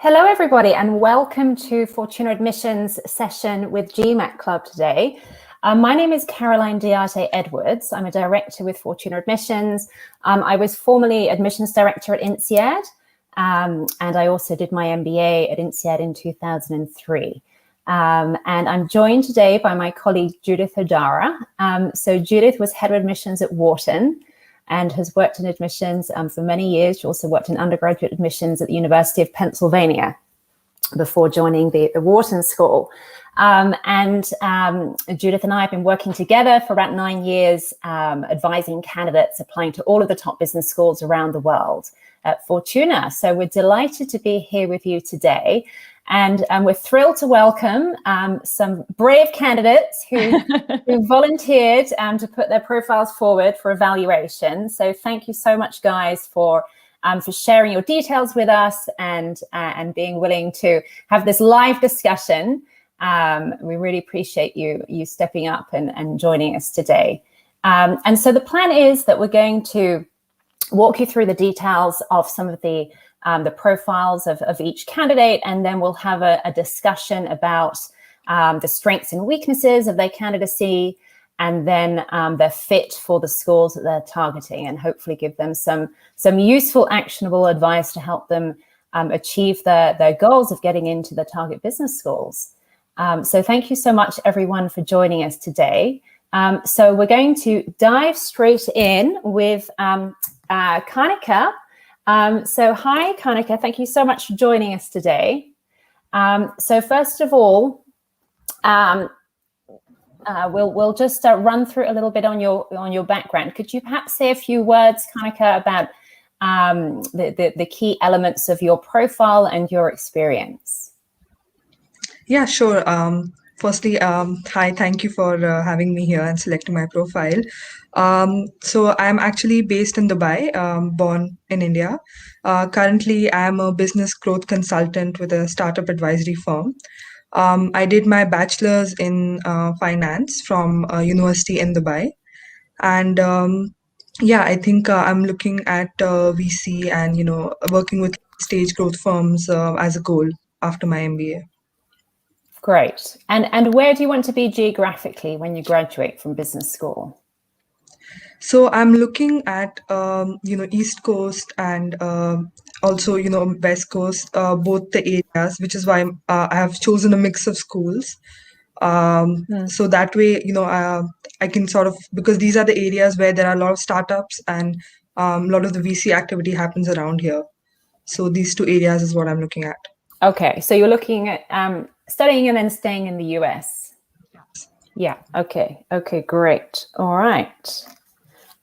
Hello, everybody, and welcome to Fortuna Admissions session with Gmat Club today. My name is Caroline Diarte Edwards. I'm a director with Fortuna Admissions. I was formerly admissions director at INSEAD, and I also did my MBA at INSEAD in 2003. And I'm joined today by my colleague Judith Hodara. So Judith was head of admissions at Wharton and has worked in admissions for many years. She also worked in undergraduate admissions at the University of Pennsylvania before joining the Wharton School. Judith and I have been working together for about 9 years, advising candidates applying to all of the top business schools around the world at Fortuna. So we're delighted to be here with you today. And we're thrilled to welcome some brave candidates who volunteered to put their profiles forward for evaluation. So thank you so much, guys, for sharing your details with us and being willing to have this live discussion. We really appreciate you stepping up and joining us today. And so the plan is that we're going to walk you through the details of some of the profiles of each candidate, and then we'll have a discussion about the strengths and weaknesses of their candidacy, and then their fit for the schools that they're targeting, and hopefully give them some useful, actionable advice to help them achieve their goals of getting into the target business schools. So thank you so much, everyone, for joining us today. So we're going to dive straight in with Kanika. So hi, Kanika, thank you so much for joining us today. So first of all, we'll just run through a little bit on your background. Could you perhaps say a few words, Kanika, about the key elements of your profile and your experience? Yeah, sure. Firstly, hi, thank you for having me here and selecting my profile. So I'm actually based in Dubai, born in India. Currently, I'm a business growth consultant with a startup advisory firm. I did my bachelor's in finance from a university in Dubai. And yeah, I think I'm looking at VC and, working with stage growth firms as a goal after my MBA. Great. And where do you want to be geographically when you graduate from business school? So I'm looking at, East Coast and also, West Coast, both the areas, which is why I have chosen a mix of schools. So that way, I can sort of, because these are the areas where there are a lot of startups and a lot of the VC activity happens around here. So these two areas is what I'm looking at. Okay. So you're looking at studying and then staying in the US. Yes. Yeah. Okay. Okay, great. All right.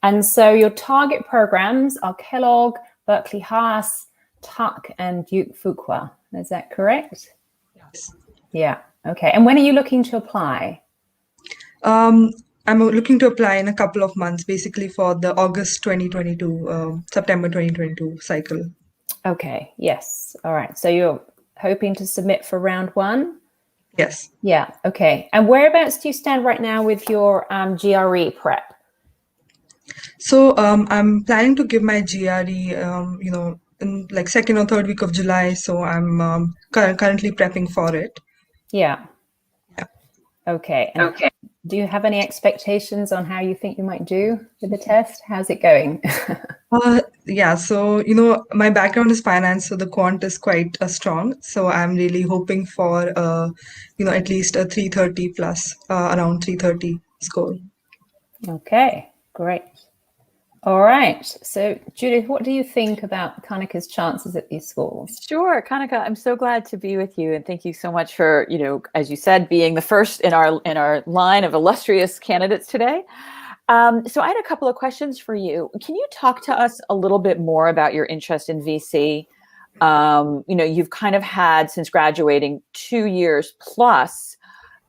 And so your target programs are Kellogg, Berkeley Haas, Tuck, and Duke Fuqua. Is that correct? Yes. Yeah. Okay. And when are you looking to apply? I'm looking to apply in a couple of months, basically for the August 2022, September 2022 cycle. Okay. Yes. All right. So you're hoping to submit for round one? Yes. Yeah. Okay. And whereabouts do you stand right now with your GRE prep? So I'm planning to give my GRE, in like second or third week of July. So I'm currently prepping for it. Yeah. Yeah. Okay. And do you have any expectations on how you think you might do with the test? How's it going? Yeah. So, my background is finance, so the quant is quite strong. So I'm really hoping for, at least a 330 plus, around 330 score. Okay, great. All right. So, Judith, what do you think about Kanika's chances at these schools? Sure, Kanika, I'm so glad to be with you, and thank you so much for, as you said, being the first in our line of illustrious candidates today. So I had a couple of questions for you. Can you talk to us a little bit more about your interest in VC? You've kind of had, since graduating, 2 years plus,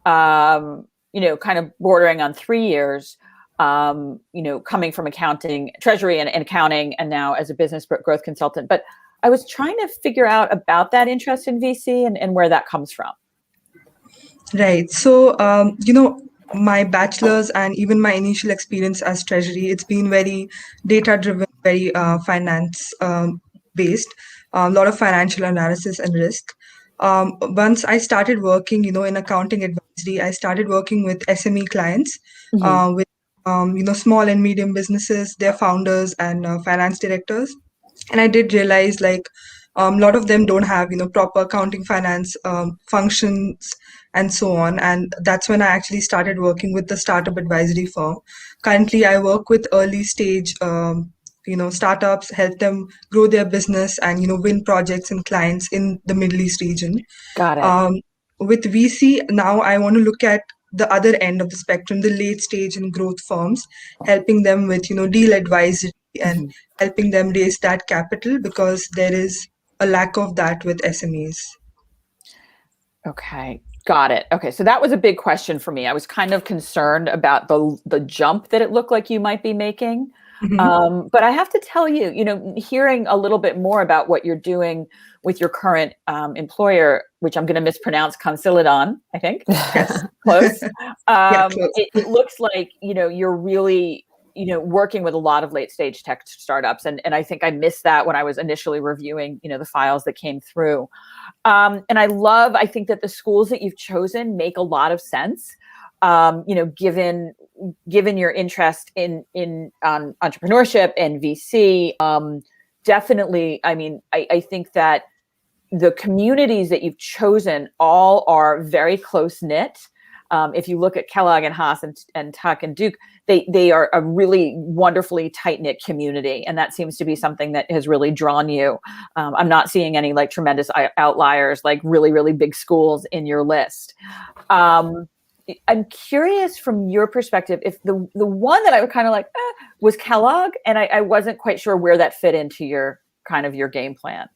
kind of bordering on 3 years, coming from accounting, treasury and accounting, and now as a business growth consultant. But I was trying to figure out about that interest in VC and where that comes from. Right. So, my bachelor's and even my initial experience as treasury, it's been very data driven, very finance based, a lot of financial analysis and risk. Once I started working, in accounting advisory, I started working with SME clients, with small and medium businesses, their founders and finance directors. And I did realize like a lot of them don't have proper accounting finance functions and so on. And that's when I actually started working with the startup advisory firm. Currently, I work with early stage startups, help them grow their business and win projects and clients in the Middle East region. Got it. With VC, now I want to look at the other end of the spectrum, the late stage and growth firms, helping them with deal advisory and helping them raise that capital, because there is a lack of that with SMEs. Okay, got it. Okay, so that was a big question for me. I was kind of concerned about the jump that it looked like you might be making. But I have to tell you, hearing a little bit more about what you're doing with your current employer, which I'm going to mispronounce, Consiladon, I think. Yes. Close. Yeah, close. It looks like, you're really, working with a lot of late stage tech startups. And I think I missed that when I was initially reviewing, the files that came through. And I think that the schools that you've chosen make a lot of sense. Given your interest in entrepreneurship and VC, definitely. I mean, I think that the communities that you've chosen all are very close knit. If you look at Kellogg and Haas and Tuck and Duke, they are a really wonderfully tight knit community, and that seems to be something that has really drawn you. I'm not seeing any like tremendous outliers, like really really big schools in your list. I'm curious from your perspective if the one that I was kind of like was Kellogg, and I wasn't quite sure where that fit into your game plan.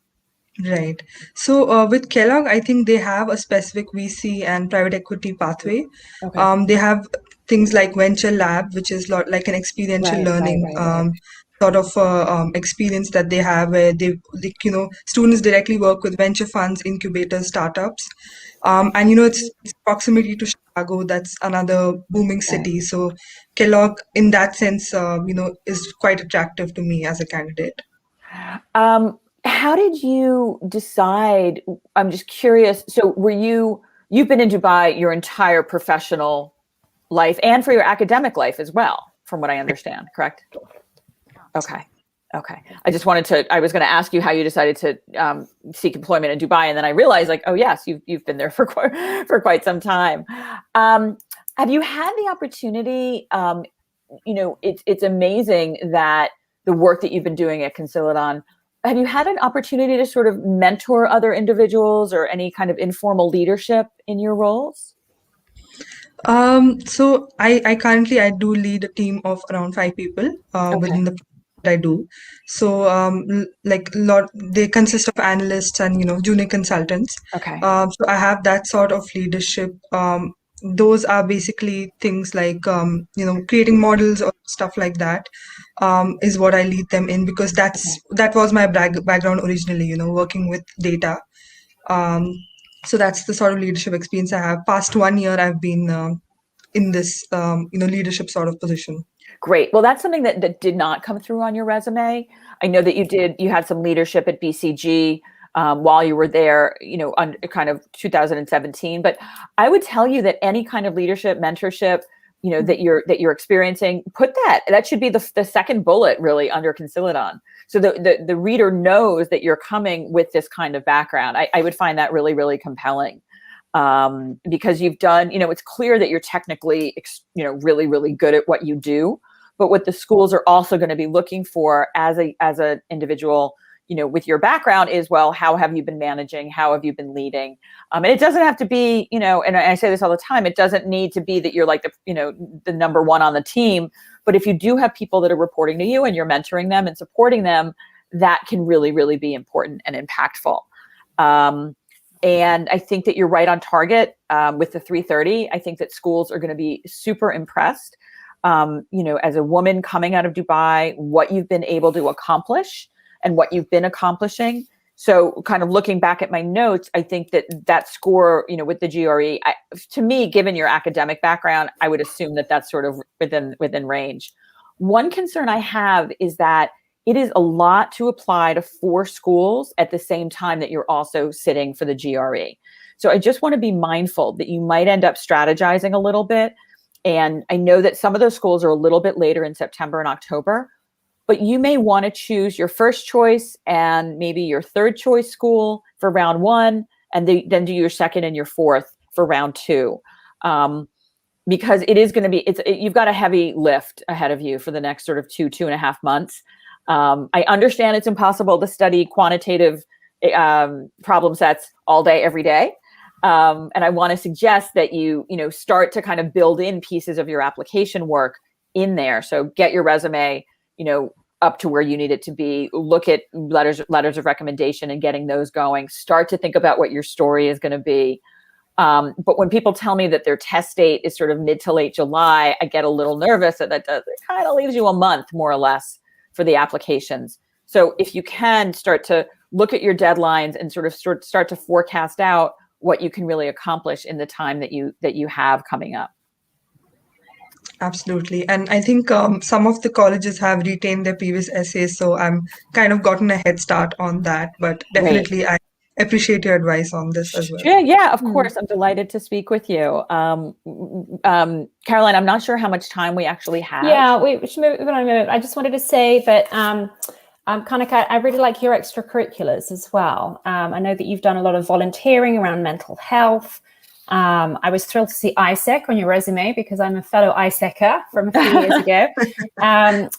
Right. So with Kellogg, I think they have a specific VC and private equity pathway. Okay. They have things like Venture Lab, which is like an experiential learning sort of experience that they have, where students directly work with venture funds, incubators, startups. And it's proximity to Chicago. That's another booming city. So Kellogg, in that sense, is quite attractive to me as a candidate. How did you decide? I'm just curious. So you've been in Dubai your entire professional life and for your academic life as well, from what I understand, correct? Okay. I just I was going to ask you how you decided to seek employment in Dubai. And then I realized like, oh yes, you've been there for quite some time. Have you had the opportunity, it's amazing that the work that you've been doing at Consiladon, have you had an opportunity to sort of mentor other individuals or any kind of informal leadership in your roles? So I currently do lead a team of around 5 people within the I do. So they consist of analysts and junior consultants. Okay. So I have that sort of leadership. Those are basically things like creating models or stuff like that. Is what I lead them in, because that was my background originally. Working with data. So that's the sort of leadership experience I have. Past 1 year, I've been in this leadership sort of position. Great. Well, that's something that did not come through on your resume. I know that you had some leadership at BCG while you were there, kind of 2017. But I would tell you that any kind of leadership, mentorship, that you're experiencing, that should be the second bullet really under Consiladon. So the reader knows that you're coming with this kind of background. I would find that really, really compelling. Because you've done, it's clear that you're technically, really, really good at what you do. But what the schools are also going to be looking for as an individual, with your background is, well, how have you been managing? How have you been leading? And it doesn't have to be, and I say this all the time, it doesn't need to be that you're like the number one on the team. But if you do have people that are reporting to you and you're mentoring them and supporting them, that can really, really be important and impactful. And I think that you're right on target with the 330. I think that schools are going to be super impressed, as a woman coming out of Dubai, what you've been able to accomplish and what you've been accomplishing. So kind of looking back at my notes, I think that score, with the GRE, to me, given your academic background, I would assume that that's sort of within range. One concern I have is that it is a lot to apply to 4 schools at the same time that you're also sitting for the GRE. So I just want to be mindful that you might end up strategizing a little bit. And I know that some of those schools are a little bit later in September and October, but you may want to choose your first choice and maybe your third choice school for round 1, and then do your second and your fourth for round 2. Because it is going to be, you've got a heavy lift ahead of you for the next sort of 2.5 months. I understand it's impossible to study quantitative problem sets all day, every day. And I want to suggest that you start to kind of build in pieces of your application work in there. So get your resume, up to where you need it to be. Look at letters of recommendation and getting those going. Start to think about what your story is going to be. But when people tell me that their test date is sort of mid to late July, I get a little nervous that it kind of leaves you a month, more or less, for the applications. So if you can start to look at your deadlines and sort of start to forecast out what you can really accomplish in the time that you have coming up. Absolutely. And I think some of the colleges have retained their previous essays, so I'm kind of gotten a head start on that. But definitely, I appreciate your advice on this as well. Yeah, of course. I'm delighted to speak with you. Caroline, I'm not sure how much time we actually have. Yeah, we should move on a minute. I just wanted to say that Kanika, I really like your extracurriculars as well. I know that you've done a lot of volunteering around mental health. I was thrilled to see ISEC on your resume because I'm a fellow ISECer from a few years ago.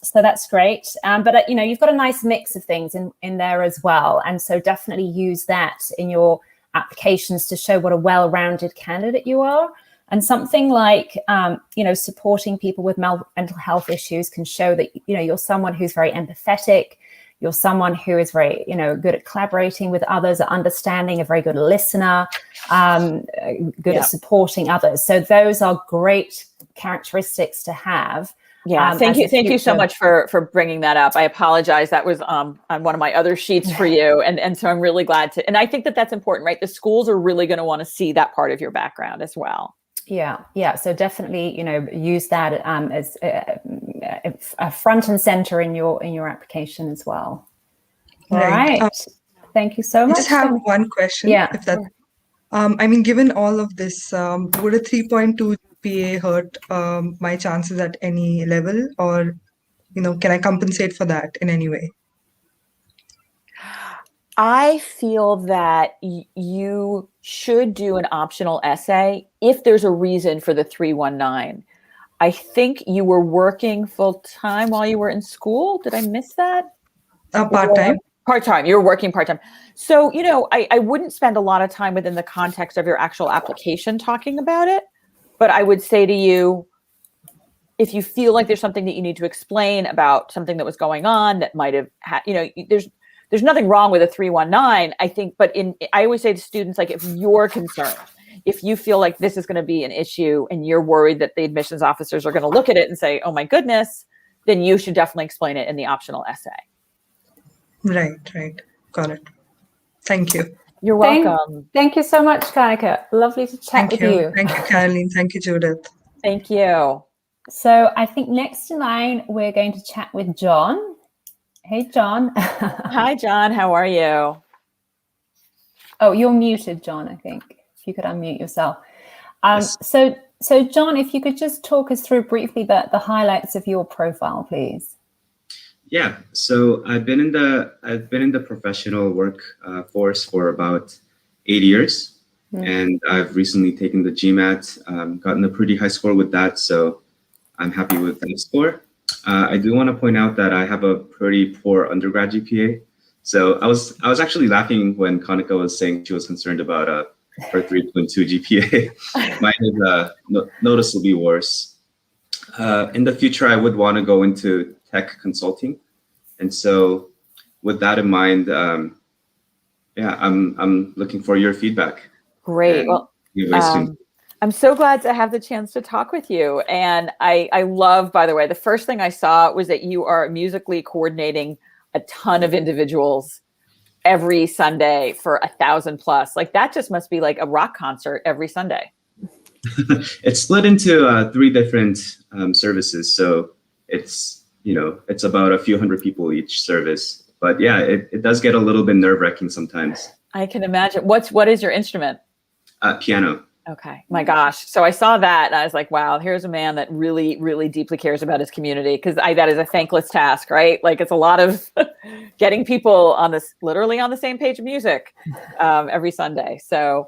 So that's great. But you've got a nice mix of things in there as well. And so definitely use that in your applications to show what a well-rounded candidate you are. And something like, supporting people with mental health issues can show that, you're someone who's very empathetic. You're someone who is very, good at collaborating with others, understanding, a very good listener, good at supporting others. So those are great characteristics to have. Yeah, thank you so much for bringing that up. I apologize. That was on one of my other sheets for you. And so I'm really glad to, and I think that that's important, right? The schools are really going to want to see that part of your background as well. Yeah. So definitely, use that as a front and center in your application as well. All right. Thank you so much. I just have one question. Yeah. If that, given all of this, would a 3.2 GPA hurt my chances at any level, or can I compensate for that in any way? I feel that you should do an optional essay if there's a reason for the 319. I think you were working full-time while you were in school. Did I miss that? Part-time. Part-time. You were working part-time. So, I wouldn't spend a lot of time within the context of your actual application talking about it. But I would say to you, if you feel like there's something that you need to explain about something that was going on that might have had, there's nothing wrong with a 319, I think, but I always say to students, like, if you're concerned, if you feel like this is going to be an issue and you're worried that the admissions officers are going to look at it and say, oh my goodness, then you should definitely explain it in the optional essay. Right. Got it. Thank you. You're welcome. Thank you so much, Kanika. Lovely to chat with you. Thank you, Caroline. Thank you, Judith. Thank you. So I think next in line, we're going to chat with John. Hey, John. Hi, John. How are you? Oh, you're muted, John, I think. If you could unmute yourself. Yes. So John, if you could just talk us through briefly the highlights of your profile, please. Yeah. So I've been in the professional work force for about 8 years, and I've recently taken the GMAT, gotten a pretty high score with that. So I'm happy with that score. I do want to point out that I have a pretty poor undergrad GPA. So I was actually laughing when Kanika was saying she was concerned about her 3.2 GPA. Mine is noticeably worse. In the future, I would want to go into tech consulting. And so with that in mind, I'm looking for your feedback. Great. Well, I'm so glad to have the chance to talk with you. And I love, by the way, the first thing I saw was that you are musically coordinating a ton of individuals every Sunday for 1,000 plus. Like that just must be like a rock concert every Sunday. It's split into 3 different services. So it's, it's about a few hundred people each service. But yeah, it does get a little bit nerve-wracking sometimes. I can imagine. What is your instrument? Piano. Okay. My gosh. So I saw that and I was like, wow, here's a man that really, really deeply cares about his community. Cause that is a thankless task, right? Like it's a lot of getting people literally on the same page of music every Sunday. So,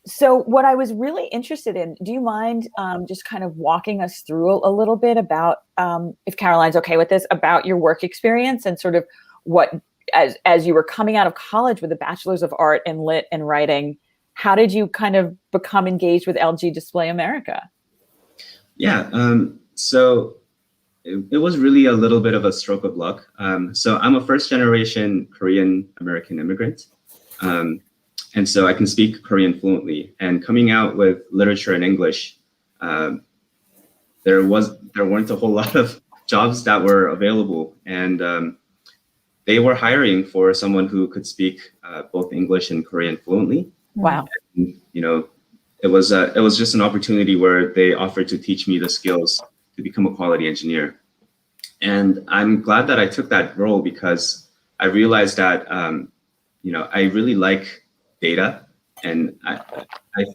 so what I was really interested in, do you mind just kind of walking us through a little bit about, if Caroline's okay with this, about your work experience and sort of what, as you were coming out of college with a bachelor's of art in lit and writing, how did you kind of become engaged with LG Display America? Yeah, so it was really a little bit of a stroke of luck. So I'm a first generation Korean American immigrant. And so I can speak Korean fluently. And coming out with literature in English, there weren't a whole lot of jobs that were available. And they were hiring for someone who could speak both English and Korean fluently. Wow. And, it was just an opportunity where they offered to teach me the skills to become a quality engineer. And I'm glad that I took that role because I realized that, I really like data. And I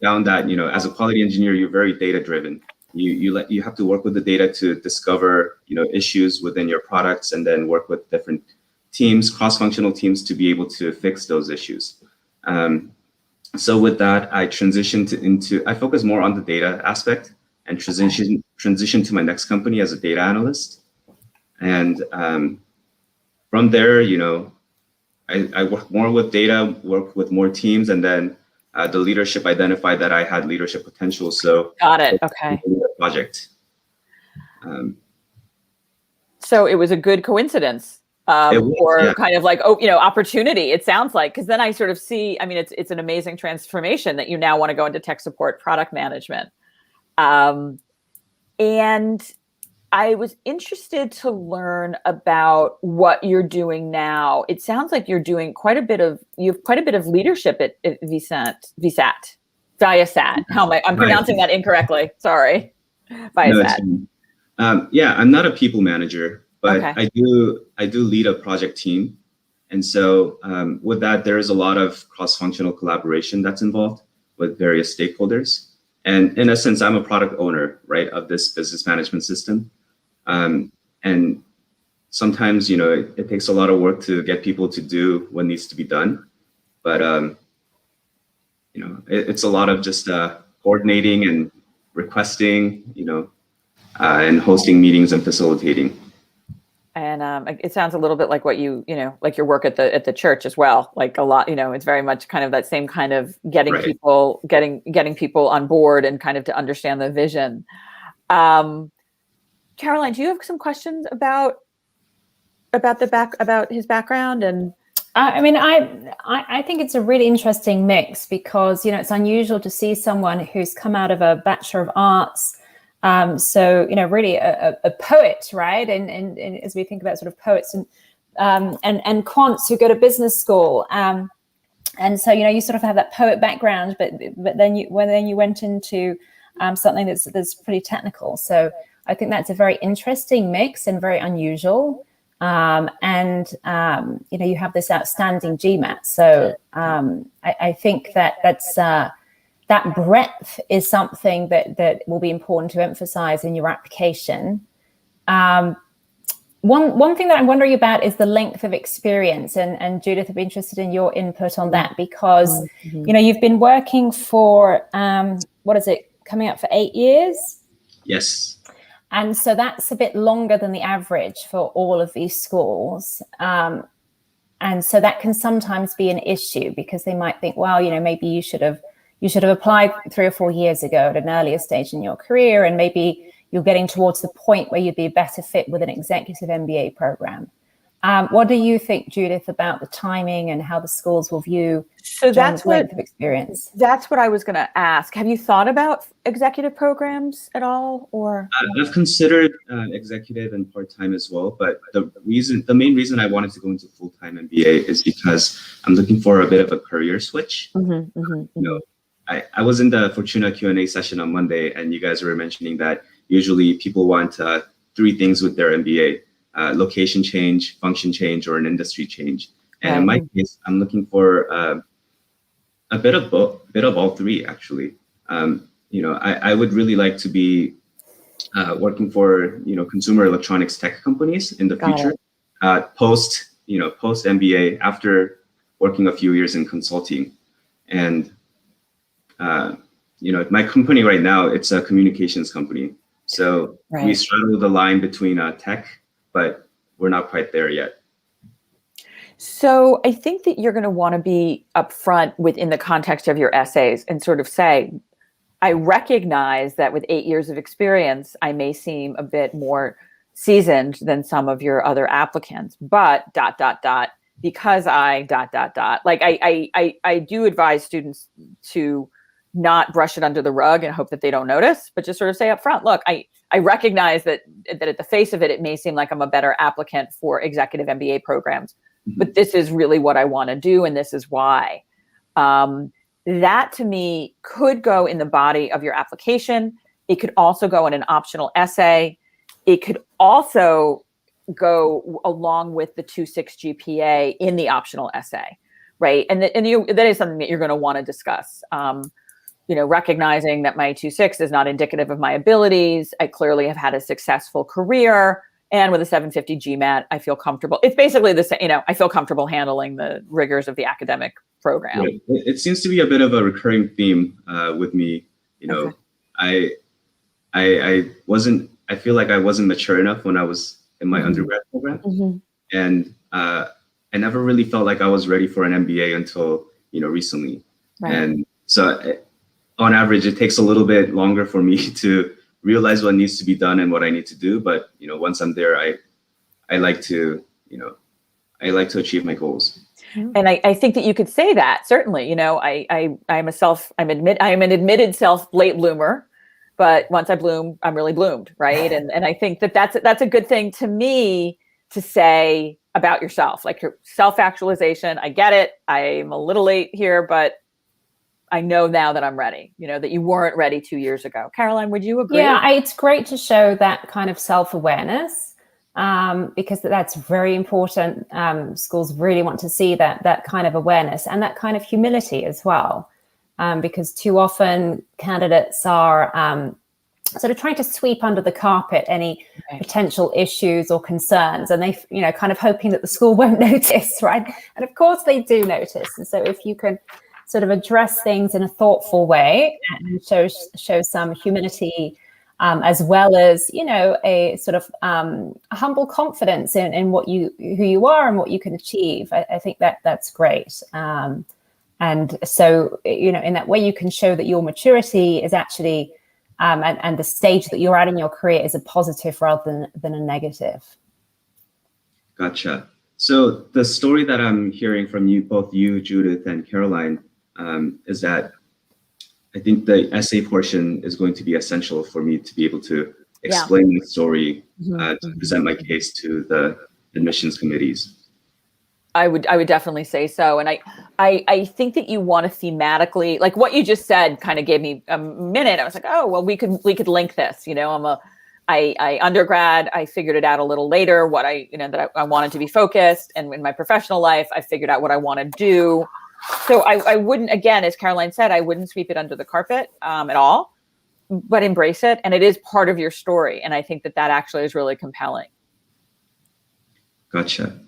found that, as a quality engineer, you're very data driven. You have to work with the data to discover, issues within your products and then work with different teams, cross-functional teams to be able to fix those issues. So with that, I transitioned I focus more on the data aspect and transition to my next company as a data analyst. And from there, I worked more with data, worked with more teams, and then the leadership identified that I had leadership potential. So got it. Okay. Project. So it was a good coincidence. Kind of like, opportunity, it sounds like, because then I sort of see, it's an amazing transformation that you now want to go into tech support product management. And I was interested to learn about what you're doing now. It sounds like you're doing you have quite a bit of leadership at Viasat. I'm pronouncing that incorrectly. Sorry. Viasat. Yeah, I'm not a people manager. But okay. I do lead a project team. And so with that, there is a lot of cross-functional collaboration that's involved with various stakeholders. And in essence, I'm a product owner, right, of this business management system. And sometimes, it takes a lot of work to get people to do what needs to be done. But, it's a lot of just coordinating and requesting, and hosting meetings and facilitating. And it sounds a little bit like what like your work at the church as well. Like a lot, it's very much kind of that same kind of getting right. getting people on board and kind of to understand the vision. Caroline, do you have some questions about his background? And I think it's a really interesting mix because it's unusual to see someone who's come out of a Bachelor of Arts. So, really a poet, right? And as we think about sort of poets and quants who go to business school. And so, you sort of have that poet background, but then you went into something that's pretty technical. So I think that's a very interesting mix and very unusual. And you have this outstanding GMAT. So I think that's that breadth is something that will be important to emphasize in your application. One thing that I'm wondering about is the length of experience, and Judith, I'd be interested in your input on that because you've been working for coming up for 8 years? Yes. And so that's a bit longer than the average for all of these schools. And so that can sometimes be an issue because they might think, well, maybe you should have applied 3 or 4 years ago at an earlier stage in your career, and maybe you're getting towards the point where you'd be a better fit with an executive MBA program. What do you think, Judith, about the timing and how the schools will view So John's length of experience? That's what I was going to ask. Have you thought about executive programs at all, or? I've considered executive and part-time as well, but the main reason I wanted to go into full-time MBA is because I'm looking for a bit of a career switch. I was in the Fortuna Q&A session on Monday, and you guys were mentioning that usually people want 3 things with their MBA. Location change, function change, or an industry change. And in my case, I'm looking for a bit of all 3, actually. I would really like to be working for consumer electronics tech companies in the future, post MBA, after working a few years in consulting. And my company right now, it's a communications company. So we straddle the line between tech, but we're not quite there yet. So I think that you're going to want to be upfront within the context of your essays and sort of say, I recognize that with 8 years of experience, I may seem a bit more seasoned than some of your other applicants, but ... because I ... Like I do advise students to not brush it under the rug and hope that they don't notice, but just sort of say up front, look, I recognize that at the face of it, it may seem like I'm a better applicant for executive MBA programs, but this is really what I want to do, and this is why. That to me could go in the body of your application. It could also go in an optional essay. It could also go along with the 2.6 GPA in the optional essay, right? And that is something that you're going to want to discuss. Recognizing that my 2.6 is not indicative of my abilities. I clearly have had a successful career, and with a 750 GMAT, I feel comfortable. It's basically the same, I feel comfortable handling the rigors of the academic program. Right. It seems to be a bit of a recurring theme with me. I feel like I wasn't mature enough when I was in my undergrad program, and I never really felt like I was ready for an MBA until recently. Right. And so on average, it takes a little bit longer for me to realize what needs to be done and what I need to do. But once I'm there, I like to achieve my goals. And I think that you could say that, certainly. I'm an admitted late bloomer, but once I bloom, I'm really bloomed, right? And I think that that's a good thing to me to say about yourself, like your self-actualization. I get it. I'm a little late here, but I know now that I'm ready, that you weren't ready 2 years ago. Caroline, would you agree? Yeah, it's great to show that kind of self-awareness because that's very important. Schools really want to see that kind of awareness and that kind of humility as well, because too often candidates are sort of trying to sweep under the carpet any potential issues or concerns, and they, kind of hoping that the school won't notice, right? And of course they do notice. And so if you can sort of address things in a thoughtful way and show some humility, as well as, a sort of humble confidence in who you are and what you can achieve. I think that's great. And so, in that way, you can show that your maturity is actually, and the stage that you're at in your career is a positive rather than a negative. Gotcha. So the story that I'm hearing from both you, Judith, and Caroline, is that I think the essay portion is going to be essential for me to be able to explain the story, to present my case to the admissions committees. I would definitely say so. And I think that you want to thematically, like what you just said kind of gave me a minute. I was like, oh, well, we could link this, I undergrad, I figured it out a little later, what I wanted to be focused. And in my professional life, I figured out what I want to do. So I wouldn't, again, as Caroline said, I wouldn't sweep it under the carpet at all, but embrace it. And it is part of your story. And I think that actually is really compelling. Gotcha.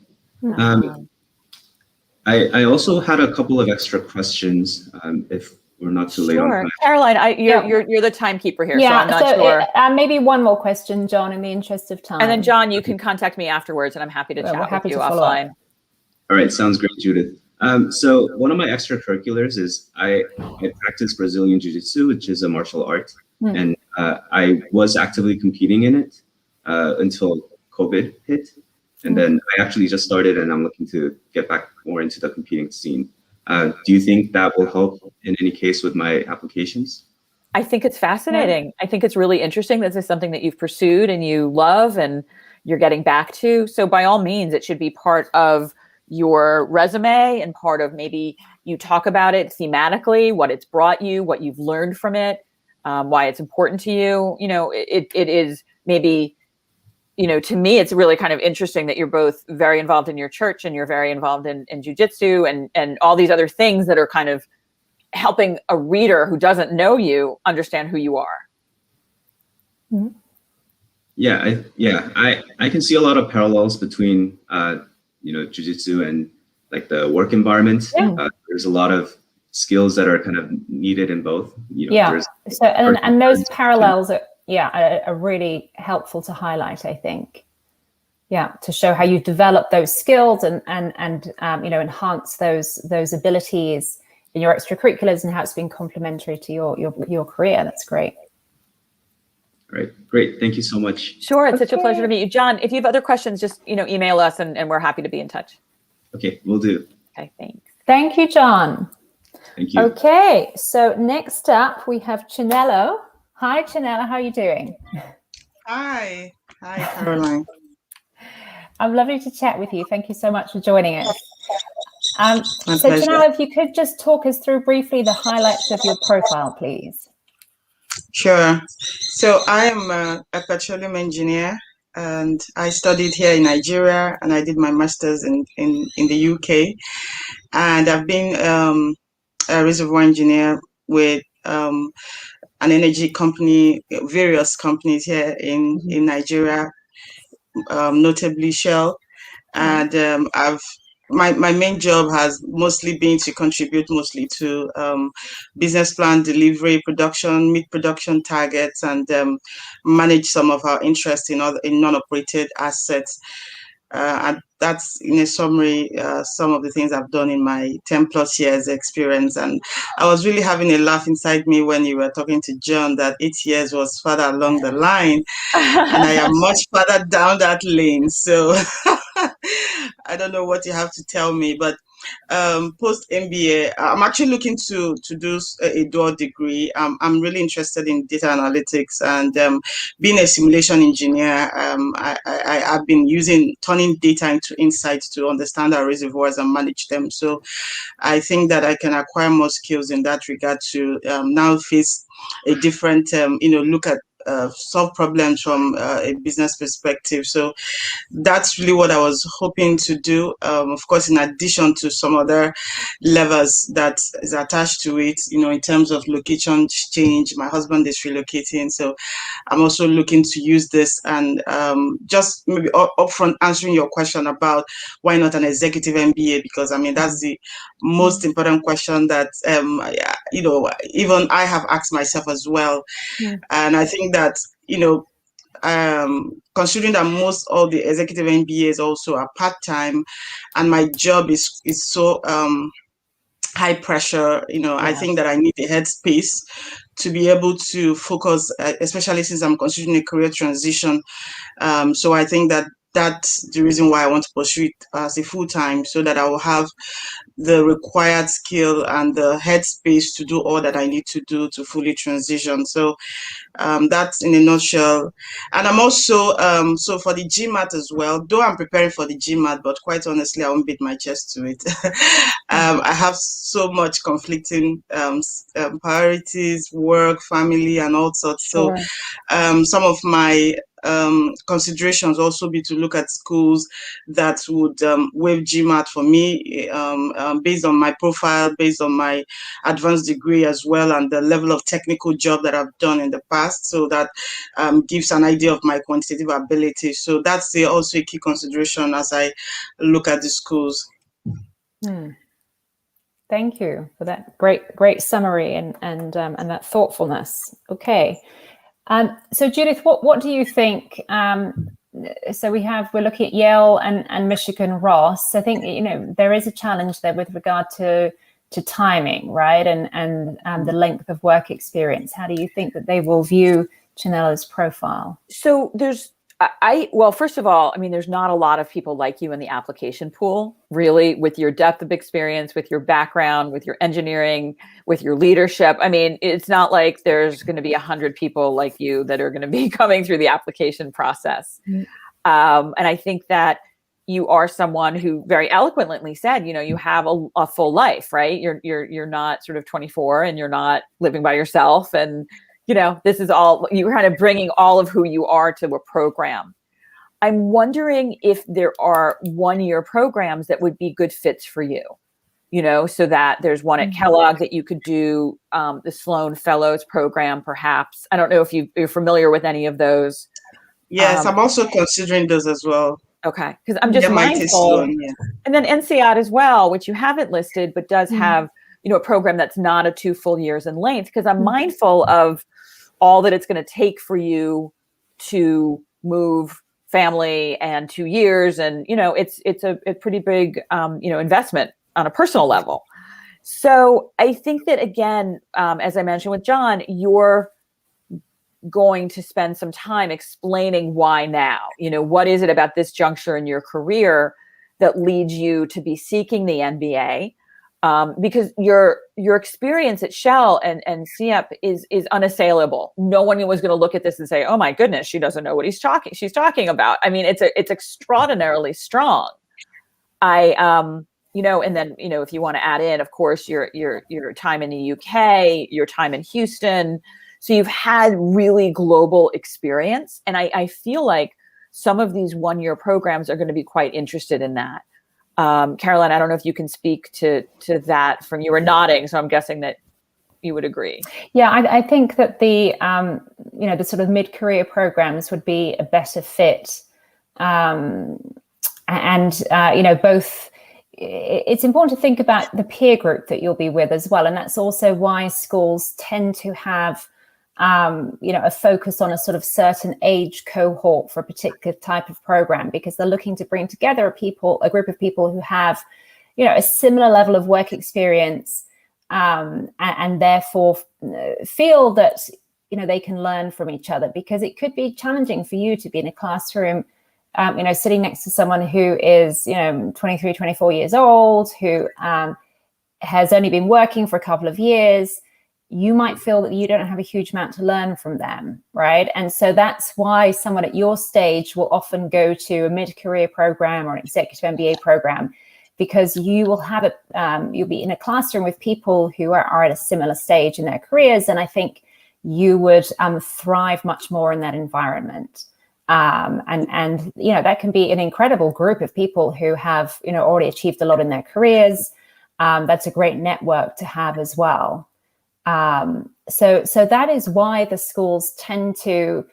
I also had a couple of extra questions, if we're not too late on time. Caroline, you're the timekeeper here, so I'm not sure. Maybe one more question, John, in the interest of time. And then, John, you can contact me afterwards, and I'm happy to chat with you offline. All right, sounds great, Judith. So one of my extracurriculars is I practice Brazilian Jiu Jitsu, which is a martial art, and I was actively competing in it until COVID hit. And then I actually just started, and I'm looking to get back more into the competing scene. Do you think that will help in any case with my applications? I think it's fascinating. I think it's really interesting. This is something that you've pursued and you love and you're getting back to. So by all means, it should be part of your resume and part of maybe you talk about it thematically, what it's brought you, what you've learned from it, why it's important to you. You know, it is maybe, you know, to me, it's really kind of interesting that you're both very involved in your church and you're very involved in Jiu Jitsu and all these other things that are kind of helping a reader who doesn't know you understand who you are. Mm-hmm. I can see a lot of parallels between Jiu Jitsu and like the work environment. Yeah. There's a lot of skills that are kind of needed in both. So and those parallels are really helpful to highlight, I think. Yeah, to show how you've developed those skills and enhance those abilities in your extracurriculars and how it's been complementary to your career. That's great. Great. Thank you so much. Sure. It's such a pleasure to meet you. John, if you have other questions, just, email us and we're happy to be in touch. Okay, will do. Okay, thanks. Thank you, John. Thank you. Okay, so next up we have Chanello. Hi, Chanello, how are you doing? Hi, Caroline. I'm lovely to chat with you. Thank you so much for joining us. My so pleasure. Chanello, if you could just talk us through briefly the highlights of your profile, please. Sure. So I am a petroleum engineer, and I studied here in Nigeria, and I did my master's in the UK. And I've been a reservoir engineer with an energy company, various companies here in Nigeria, notably Shell. And my main job has mostly been to contribute mostly to business plan delivery, production, meet production targets, and manage some of our interests in non-operated assets. And that's, in a summary, some of the things I've done in my 10 plus years experience. And I was really having a laugh inside me when you were talking to John that 8 years was further along the line, and I am much further down that lane. So I don't know what you have to tell me, but post MBA, I'm actually looking to do a dual degree. I'm really interested in data analytics and being a simulation engineer. I've been turning data into insights to understand our reservoirs and manage them. So I think that I can acquire more skills in that regard to now face a different, look at solve problems from a business perspective. So that's really what I was hoping to do. Of course, in addition to some other levers that is attached to it, in terms of location change. My husband is relocating, so I'm also looking to use this and just maybe upfront answering your question about why not an executive MBA, because that's the most important question that even I have asked myself as well. And I think that considering that most of the executive MBAs also are part-time, and my job is so high pressure, I think that I need the headspace to be able to focus, especially since I'm considering a career transition. So I think that that's the reason why I want to pursue it as a full-time, so that I will have the required skill and the headspace to do all that I need to do to fully transition. So that's in a nutshell. And I'm also, so for the Gmat as well, though I'm preparing for the Gmat, but quite honestly, I won't beat my chest to it. I have so much conflicting priorities, work, family, and all sorts. Sure. So some of my considerations also be to look at schools that would waive Gmat for me, based on my profile, based on my advanced degree as well, and the level of technical job that I've done in the past. So that gives an idea of my quantitative ability. So that's also a key consideration as I look at the schools. Thank you for that great summary and that thoughtfulness. Okay. So Judith, what do you think? So we're looking at Yale and Michigan Ross. I think there is a challenge there with regard to timing, right? And the length of work experience. How do you think that they will view Chanello's profile? So Well, first of all, I mean, there's not a lot of people like you in the application pool, really, with your depth of experience, with your background, with your engineering, with your leadership. I mean, it's not like there's going to be 100 people like you that are going to be coming through the application process. And I think that you are someone who very eloquently said, you have a full life, right? You're not sort of 24 and you're not living by yourself. And this is all, you're kind of bringing all of who you are to a program. I'm wondering if there are one-year programs that would be good fits for you, so that there's one at Kellogg that you could do, the Sloan Fellows program, perhaps. I don't know if you're familiar with any of those. Yes, I'm also considering those as well. Okay, because I'm just mindful. Sloan, yeah. And then NCAD as well, which you haven't listed, but does have, a program that's not a 2 full years in length, because I'm mindful of all that it's going to take for you to move family and 2 years. And, it's a pretty big, investment on a personal level. So I think that, again, as I mentioned with John, you're going to spend some time explaining why now. What is it about this juncture in your career that leads you to be seeking the MBA? Because your experience at Shell and CEP is unassailable. No one was going to look at this and say, "Oh my goodness, she doesn't know what she's talking about." I mean, it's extraordinarily strong. And then if you want to add in, of course, your time in the UK, your time in Houston. So you've had really global experience, and I feel like some of these one-year programs are going to be quite interested in that. Caroline, I don't know if you can speak to that from, you were nodding, so I'm guessing that you would agree. Yeah, I think that the the sort of mid-career programs would be a better fit, both. It's important to think about the peer group that you'll be with as well, and that's also why schools tend to have a focus on a sort of certain age cohort for a particular type of program, because they're looking to bring together a group of people who have, a similar level of work experience, and therefore feel that, they can learn from each other, because it could be challenging for you to be in a classroom, sitting next to someone who is, 23, 24 years old, who has only been working for a couple of years. You might feel that you don't have a huge amount to learn from them, right? And so that's why someone at your stage will often go to a mid-career program or an executive MBA program, because you will have you'll be in a classroom with people who are at a similar stage in their careers, and I think you would thrive much more in that environment. And that can be an incredible group of people who have already achieved a lot in their careers. That's a great network to have as well. So that is why the schools tend to,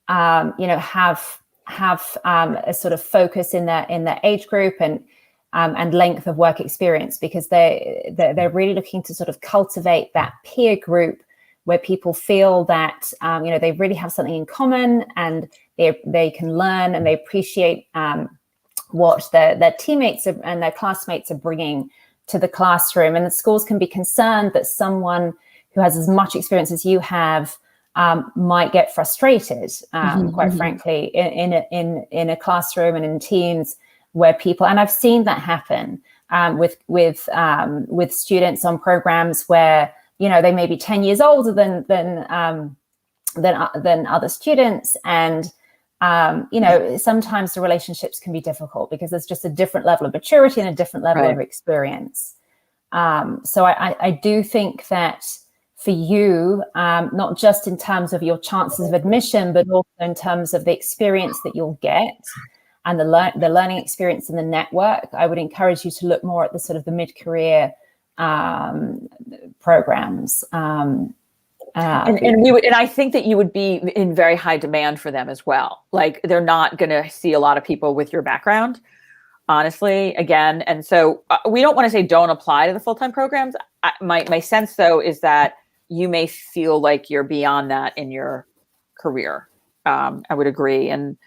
have a sort of focus in their age group and length of work experience, because they're really looking to sort of cultivate that peer group where people feel that, they really have something in common, and they can learn and they appreciate what their teammates and their classmates are bringing to the classroom. And the schools can be concerned that someone who has as much experience as you have might get frustrated, quite frankly, in a classroom and in teams where people, and I've seen that happen with students on programs where they may be 10 years older than other students, and sometimes the relationships can be difficult because there's just a different level of maturity and a different level of experience. So I do think that for you, not just in terms of your chances of admission, but also in terms of the experience that you'll get and the learning experience and the network, I would encourage you to look more at the sort of the mid-career programs. And I think that you would be in very high demand for them as well. Like, they're not going to see a lot of people with your background, honestly, again. And so we don't want to say don't apply to the full-time programs. My sense, though, is that you may feel like you're beyond that in your career. I would agree. And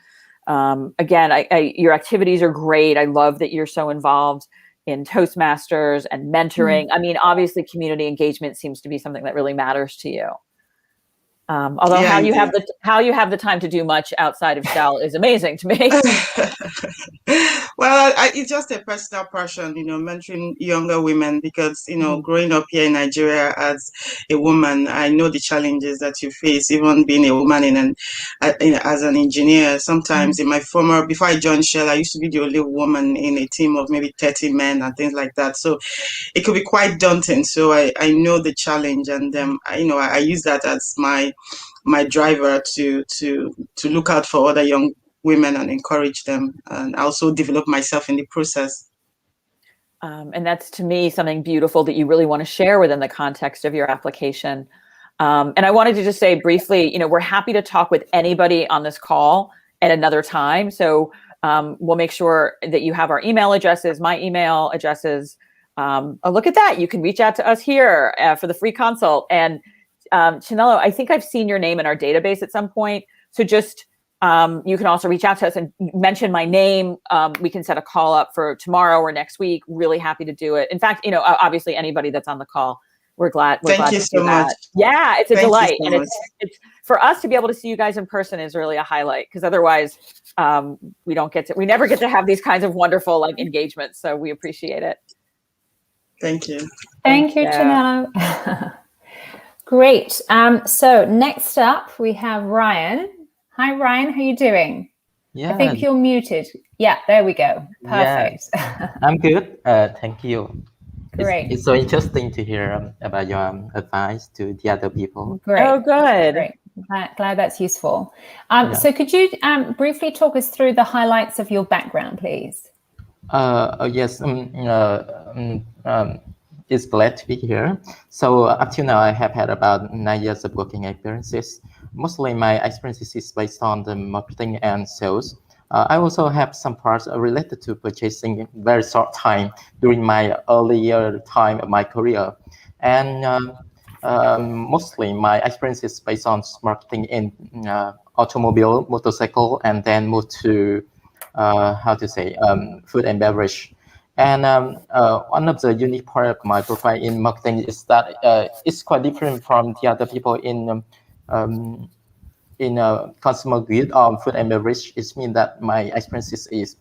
again, your activities are great. I love that you're so involved in Toastmasters and mentoring. I mean, obviously, community engagement seems to be something that really matters to you. Although Yeah, how you have the time to do much outside of Shell is amazing to me. Well, it's just a personal passion, mentoring younger women because, growing up here in Nigeria as a woman, I know the challenges that you face, even being a woman as an engineer. Sometimes before I joined Shell, I used to be the only woman in a team of maybe 30 men and things like that. So it could be quite daunting. So I know the challenge, and I use that as my driver to look out for other young women and encourage them, and also develop myself in the process. And that's, to me, something beautiful that you really want to share within the context of your application. And I wanted to just say briefly, we're happy to talk with anybody on this call at another time. So we'll make sure that you have our email addresses, my email addresses. Oh, look at that. You can reach out to us here for the free consult. And Chanello, I think I've seen your name in our database at some point. So just you can also reach out to us and mention my name. We can set a call up for tomorrow or next week. Really happy to do it. In fact, obviously anybody that's on the call, we're glad. Thank you so much. Yeah, it's a delight, and it's for us to be able to see you guys in person is really a highlight, because otherwise we never get to have these kinds of wonderful engagements. So we appreciate it. Thank you. Thank you, Chanello. Great. So next up we have Ryan. Hi, Ryan. How are you doing? Yeah. I think you're muted. Yeah, there we go. Perfect. Yeah, I'm good. Thank you. Great. It's so interesting to hear about your advice to the other people. Great. Oh, good. Great. Glad that's useful. So could you briefly talk us through the highlights of your background, please? Yes. It's glad to be here. So up to now, I have had about 9 years of working experiences. Mostly my experiences is based on the marketing and sales. I also have some parts related to purchasing in very short time during my earlier time of my career. And mostly my experience is based on marketing in automobile, motorcycle, and then moved to, food and beverage. And one of the unique part of my profile in marketing is that it's quite different from the other people in consumer good or food and beverage. It means that my experience is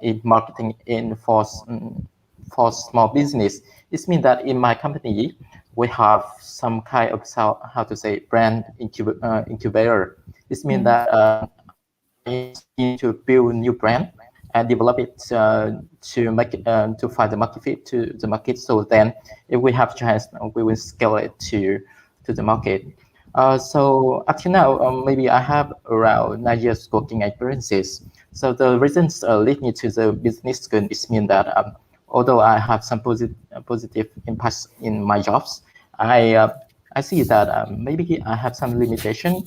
in marketing for small business. It means that in my company we have some kind of brand incubator. It means that I need to build new brand and develop it to make it, to find the market fit to the market. So then, if we have chance, we will scale it to the market. So up to now, maybe I have around 9 years working experiences. So the reasons lead me to the business school is mean that although I have some positive impacts in my jobs, I see that maybe I have some limitation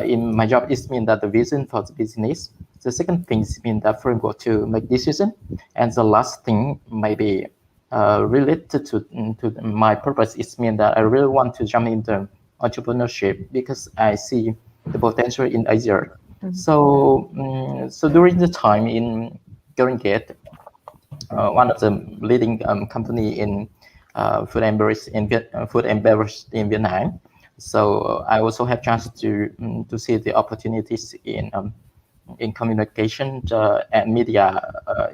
in my job. It means that the vision for the business. The second thing is mean that framework to make decision, and the last thing maybe related to my purpose is mean that I really want to jump into entrepreneurship because I see the potential in Asia. So during the time in Gate, one of the leading company in food and beverage in Vietnam. So I also have chance to see the opportunities in communication and media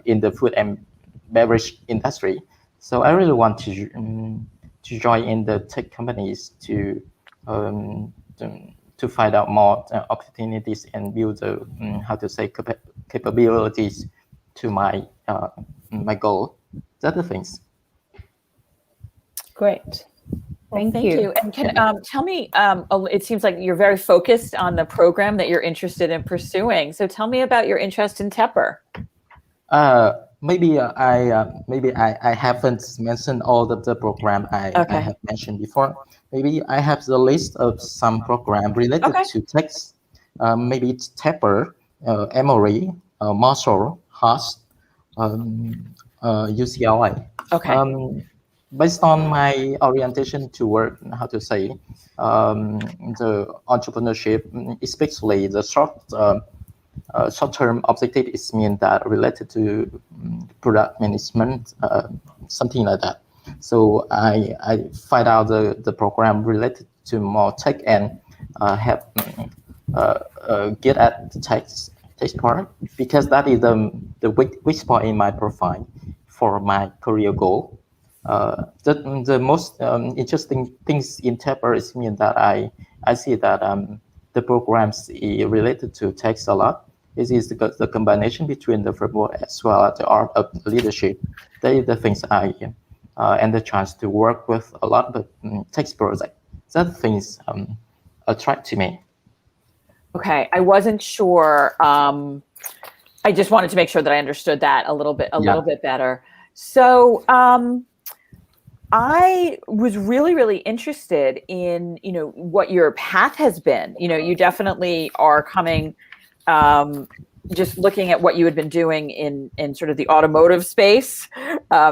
in the food and beverage industry. So I really want to join in the tech companies to find out more opportunities and build the capabilities to my my goal. That's the things. Great. Thank you. And can tell me, it seems like you're very focused on the program that you're interested in pursuing. So tell me about your interest in Tepper. Maybe I haven't mentioned all of the program I have mentioned before. Maybe I have the list of some program related to text. Maybe it's Tepper, Emory, Marshall, Haas, UCLA. Based on my orientation toward the entrepreneurship, especially the short-term objective is mean that related to product management, something like that. So I find out the program related to more tech and have get at the text part, because that is the weak spot in my profile for my career goal. The most interesting things in Taper is mean that I see that the programs related to text a lot. This is the combination between the framework as well as the art of leadership. They are the things I and the chance to work with a lot of text projects. That things attract to me. Okay, I wasn't sure. I just wanted to make sure that I understood that a little bit better. So I was really interested in, what your path has been. You definitely are coming, just looking at what you had been doing in sort of the automotive space,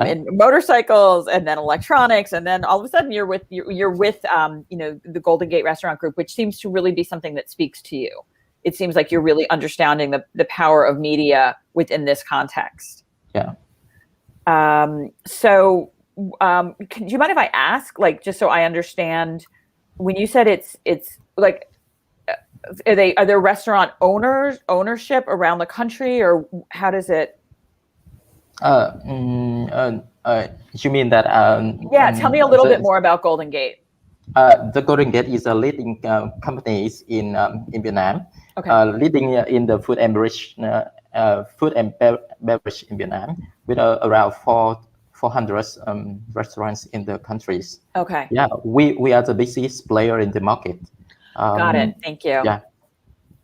in motorcycles, and then electronics, and then all of a sudden you're with the Golden Gate Restaurant Group, which seems to really be something that speaks to you. It seems like you're really understanding the power of media within this context. Yeah. So do you mind if I ask, just so I understand, when you said it's like, are there restaurant ownership around the country, or how does it? You mean that? Yeah, tell me a little bit more about Golden Gate. The Golden Gate is a leading company in Vietnam. Okay. Leading in the food and beverage in Vietnam, with around 400 restaurants in the countries. Okay. Yeah, we are the biggest player in the market. Got it. Thank you. Yeah.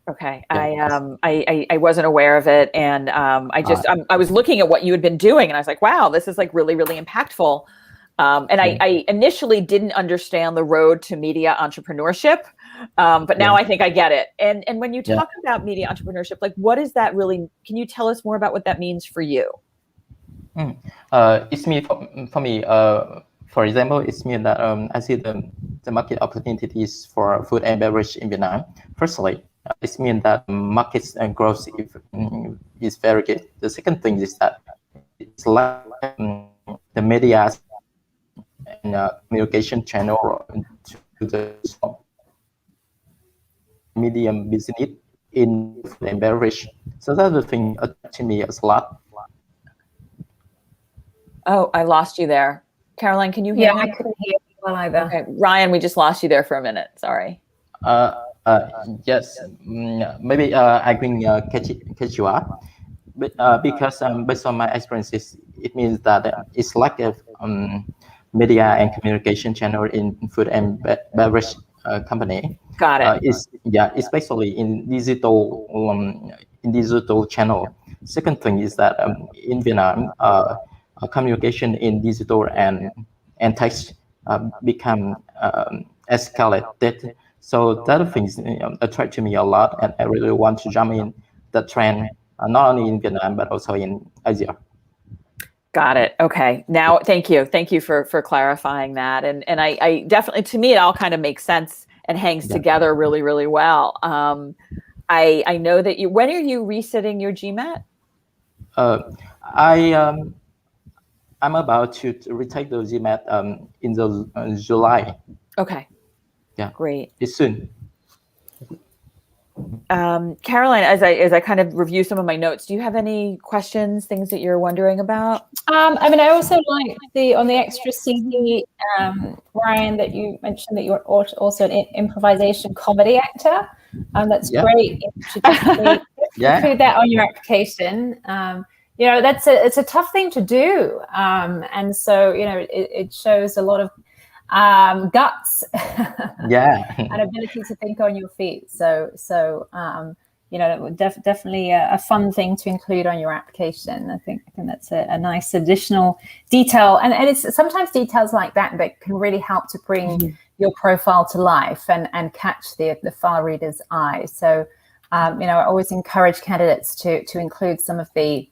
Okay. Yeah. I wasn't aware of it, and I was looking at what you had been doing, and I was like, wow, this is like really impactful. And I initially didn't understand the road to media entrepreneurship, but now I think I get it. And when you talk about media entrepreneurship, what does that really? Can you tell us more about what that means for you? It's me for me. For example, it's mean that I see the market opportunities for food and beverage in Vietnam. Firstly, it means that market growth is very good. The second thing is that it's like the media and communication channel to the medium business in food and beverage. So that's the thing to me a lot. Oh, I lost you there. Caroline, can you hear me? I couldn't hear you well either. Okay, Ryan, we just lost you there for a minute. Sorry. Yes, maybe I can catch you up, but because based on my experiences, it means that it's like a media and communication channel in food and beverage company. Got it. Especially in digital channel. Second thing is that in Vietnam, communication in digital and text become escalated. So that things attract to me a lot, and I really want to jump in the trend, not only in Vietnam but also in Asia. Got it. Okay. Now, thank you for clarifying that, and I definitely, to me, it all kind of makes sense and hangs together really well. I know that you. When are you resitting your GMAT? I'm about to retake the GMAT in the July. Okay. Yeah. Great. It's soon. Caroline, as I kind of review some of my notes, do you have any questions, things that you're wondering about? I also like on the extra CD, Ryan, that you mentioned that you're also an improvisation comedy actor. That's great. You should definitely include that on your application. It's a tough thing to do, and so it shows a lot of guts and ability to think on your feet. So definitely a fun thing to include on your application. I think that's a nice additional detail, and it's sometimes details like that can really help to bring your profile to life and catch the file reader's eye. So I always encourage candidates to include some of the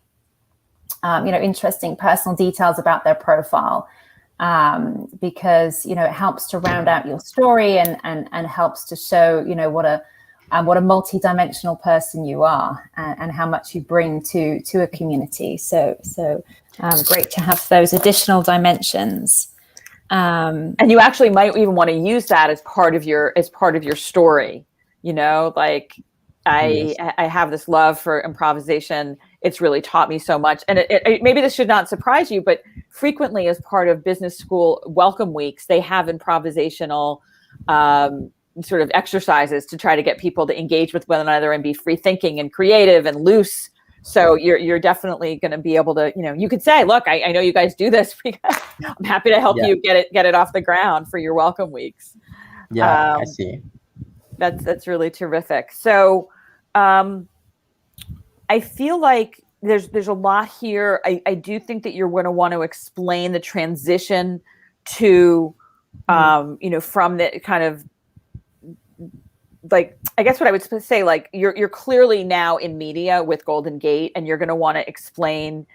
interesting personal details about their profile, because it helps to round out your story and helps to show what a multi-dimensional person you are, and how much you bring to a community. So great to have those additional dimensions. And you actually might even want to use that as part of your story. You know, like I have this love for improvisation. It's really taught me so much. And maybe this should not surprise you, but frequently as part of business school welcome weeks, they have improvisational sort of exercises to try to get people to engage with one another and be free thinking and creative and loose. So you're definitely going to be able to, you could say, look, I know you guys do this. I'm happy to help you get it off the ground for your welcome weeks. Yeah, I see. That's really terrific. So I feel like there's a lot here. I do think that you're going to want to explain the transition to, from the kind of, like, I guess what I would say, like, you're clearly now in media with Golden Gate, and you're going to want to explain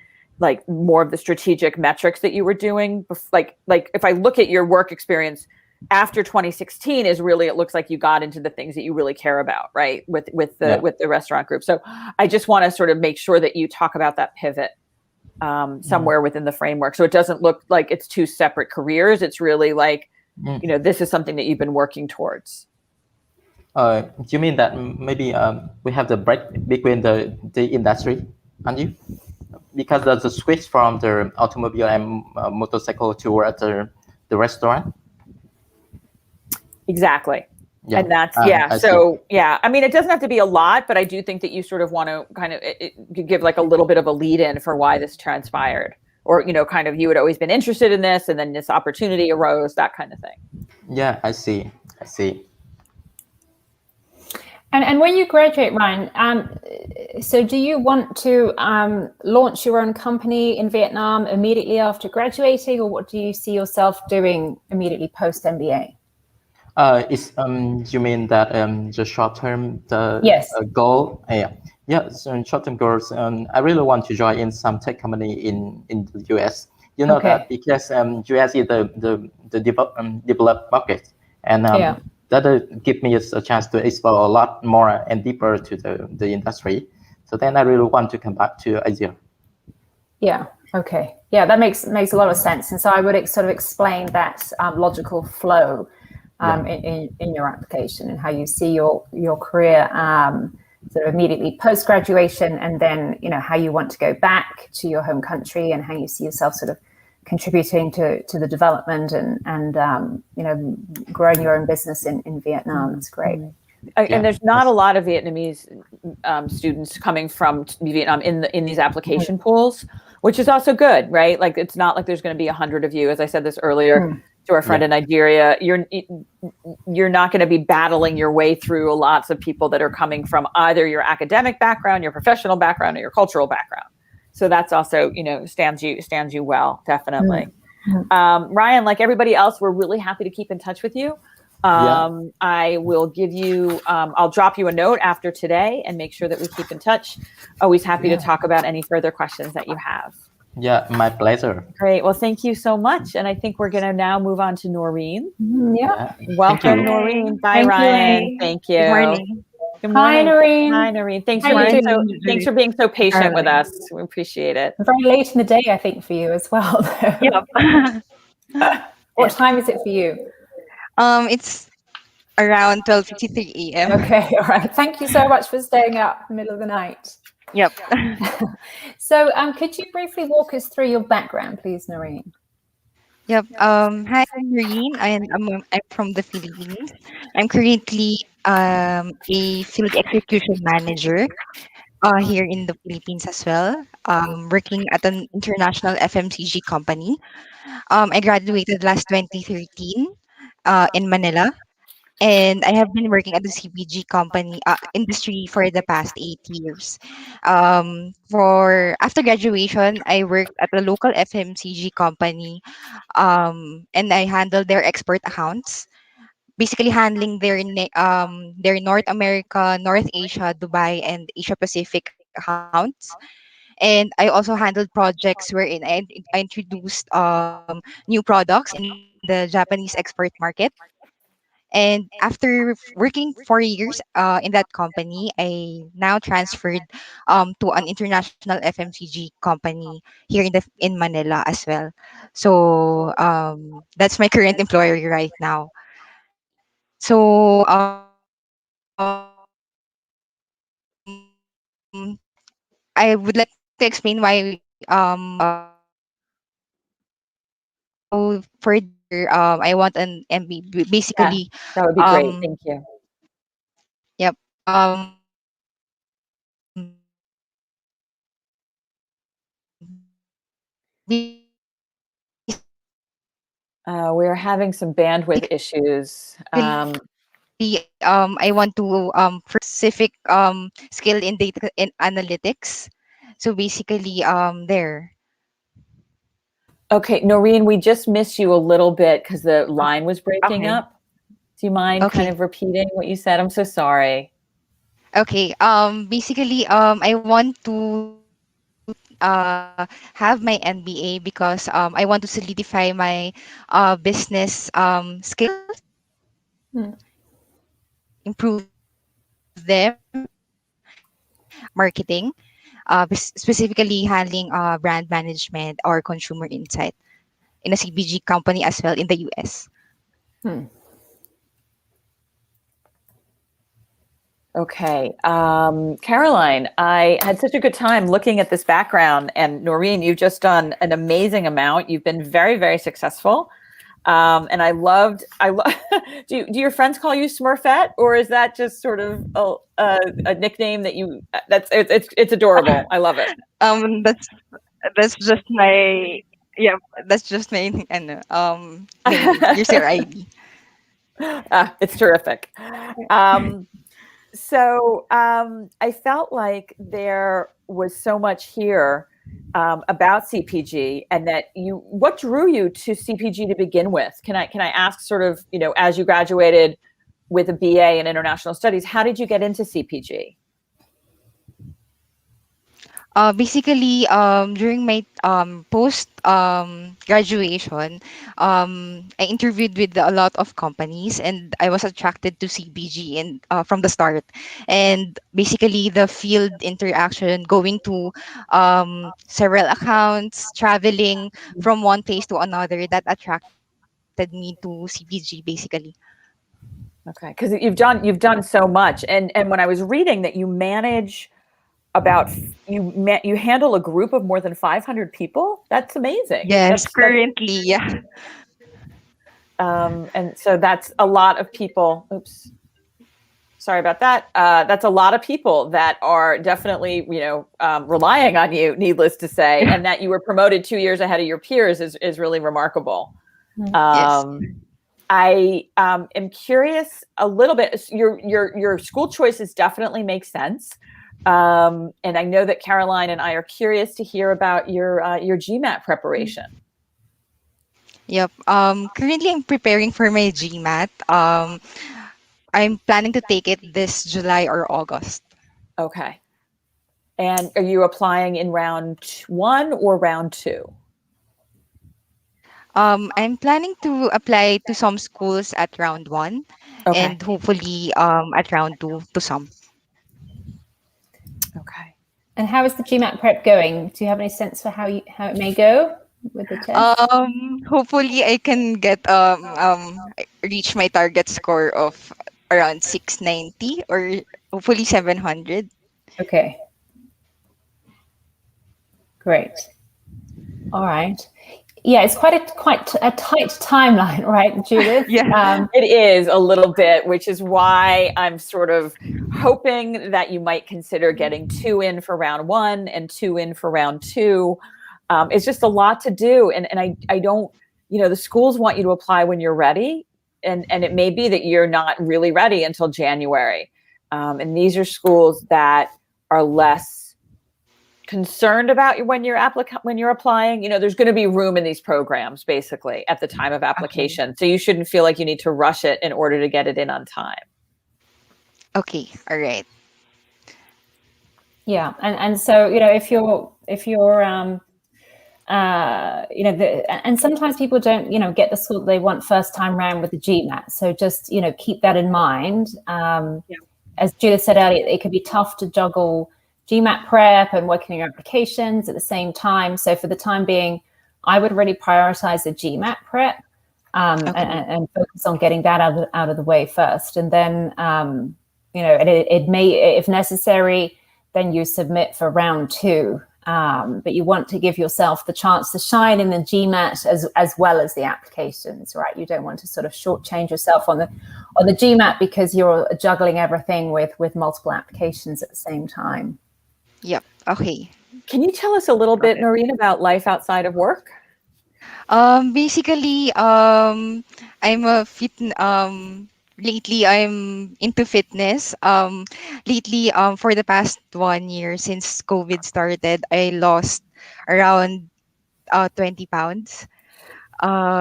like more of the strategic metrics that you were doing. Like if I look at your work experience after 2016 is really, it looks like you got into the things that you really care about, right? With the restaurant group. So I just want to sort of make sure that you talk about that pivot somewhere within the framework. So it doesn't look like it's two separate careers. It's really like, this is something that you've been working towards. You mean that maybe we have the break between the industry, aren't you? Because there's a switch from the automobile and motorcycle toward the restaurant. Exactly. Yeah. And that's, I mean, it doesn't have to be a lot, but I do think that you sort of want to kind of give like a little bit of a lead in for why this transpired, or, kind of, you had always been interested in this and then this opportunity arose, that kind of thing. Yeah, I see. And when you graduate, Ryan, so do you want to launch your own company in Vietnam immediately after graduating, or what do you see yourself doing immediately post MBA? You mean that the short term goal? So in short term goals, I really want to join in some tech company in the US. You know that because US is the developed market, and that give me a chance to explore a lot more and deeper to the industry. So then I really want to come back to Asia. Yeah. Okay. Yeah, that makes a lot of sense. And so I would sort of explain that logical flow in your application, and how you see your career sort of immediately post graduation, and then how you want to go back to your home country, and how you see yourself sort of contributing to the development and growing your own business in Vietnam. That's great. And there's not a lot of Vietnamese students coming from Vietnam in these application pools, which is also good, right? Like, it's not like there's going to be 100 of you. As I said this earlier to our friend in Nigeria, you're not going to be battling your way through lots of people that are coming from either your academic background, your professional background, or your cultural background. So that's also, stands you well, definitely. Ryan, like everybody else, we're really happy to keep in touch with you. I will give you, I'll drop you a note after today and make sure that we keep in touch. Always happy to talk about any further questions that you have. Yeah, my pleasure. Great. Well, thank you so much. And I think we're going to now move on to Noreen. Welcome, Noreen. Bye, Ryan. Thank you. Good morning. Good morning. Hi, Noreen. Hi, Noreen. Thanks for being so patient with us. We appreciate it. Very late in the day, I think, for you as well. What time is it for you? It's around 12:53 a.m. Okay, all right. Thank you so much for staying up in the middle of the night. Yep. So, could you briefly walk us through your background, please, Noreen? Yep. Hi, I'm Noreen. I'm from the Philippines. I'm currently a field execution manager here in the Philippines as well. Working at an international FMCG company. I graduated last 2013 in Manila. And I have been working at the CPG company industry for the past 8 years. For after graduation, I worked at a local FMCG company, and I handled their export accounts, basically handling their North America, North Asia, Dubai, and Asia Pacific accounts. And I also handled projects wherein I introduced new products in the Japanese export market. And after working 4 years in that company, I now transferred to an international FMCG company here in Manila as well. So that's my current employer right now. So I would like to explain why how further I want an MB. Yeah, Basically, that would be great. um, Thank you. yep. We're having some bandwidth issues. I want to specific skill in data in analytics. So basically, there. Okay, Noreen, we just missed you a little bit because the line was breaking Okay. up. Do you mind kind Okay. of repeating what you said? I'm so sorry. Okay. Basically, I want to have my MBA because I want to solidify my business skills, Hmm. improve them, marketing, specifically handling brand management or consumer insight in a CBG company as well in the US. Hmm. Okay. Caroline, I had such a good time looking at this background. And Noreen, you've just done an amazing amount. You've been very, very successful. And I love, do your friends call you Smurfette, or is that just sort of a nickname that it's adorable. I love it. That's just my yeah, that's just my name, user ID. It's terrific. I felt like there was so much here about CPG, and that what drew you to CPG to begin with? Can I ask, sort of, as you graduated with a BA in international studies, how did you get into CPG? Basically, during my post graduation, I interviewed with a lot of companies, and I was attracted to CBG and from the start. And basically, the field interaction, going to several accounts, traveling from one place to another, that attracted me to CBG basically. Okay, because you've done so much, and when I was reading that you manage you handle a group of more than 500 people. That's amazing. Yes, That's currently, yeah. and so that's a lot of people. Oops, sorry about that. That's a lot of people that are definitely, relying on you, needless to say, and that you were promoted 2 years ahead of your peers is really remarkable. Yes. I am curious a little bit. Your school choices definitely make sense, and I know that Caroline and I are curious to hear about your Gmat preparation. Yep. Currently, I'm preparing for my GMAT. I'm planning to take it this July or August. Okay, and are you applying in round 1 or round 2? I'm planning to apply to some schools at round one, Okay. and hopefully at round two to some. Okay. And how is the GMAT prep going? Do you have any sense for how it may go with the test? Hopefully I can get reach my target score of around 690 or hopefully 700. Okay. Great. All right. Yeah, it's quite a tight timeline, right, Judith? Yeah. It is a little bit, which is why I'm sort of hoping that you might consider getting 2 in for round 1 and 2 in for round 2. It's just a lot to do, and I don't, the schools want you to apply when you're ready, and it may be that you're not really ready until January, and these are schools that are less concerned about when you're applying. There's going to be room in these programs basically at the time of application. So you shouldn't feel like you need to rush it in order to get it in on time. Okay. All right. Yeah, and so if you're and sometimes people don't, get the score they want first time round with the GMAT. So just, keep that in mind. As Judith said earlier, it can be tough to juggle Gmat Prep and working on your applications at the same time. So for the time being, I would really prioritize the Gmat Prep and focus on getting that out of the way first. And then, and it may, if necessary, then you submit for round 2. But you want to give yourself the chance to shine in the GMAT as well as the applications, right? You don't want to sort of shortchange yourself on the GMAT because you're juggling everything with multiple applications at the same time. Yep. Okay. Can you tell us a little bit, Noreen, about life outside of work? Basically, I'm a lately I'm into fitness. Lately, for the past 1 year since COVID started, I lost around 20 pounds.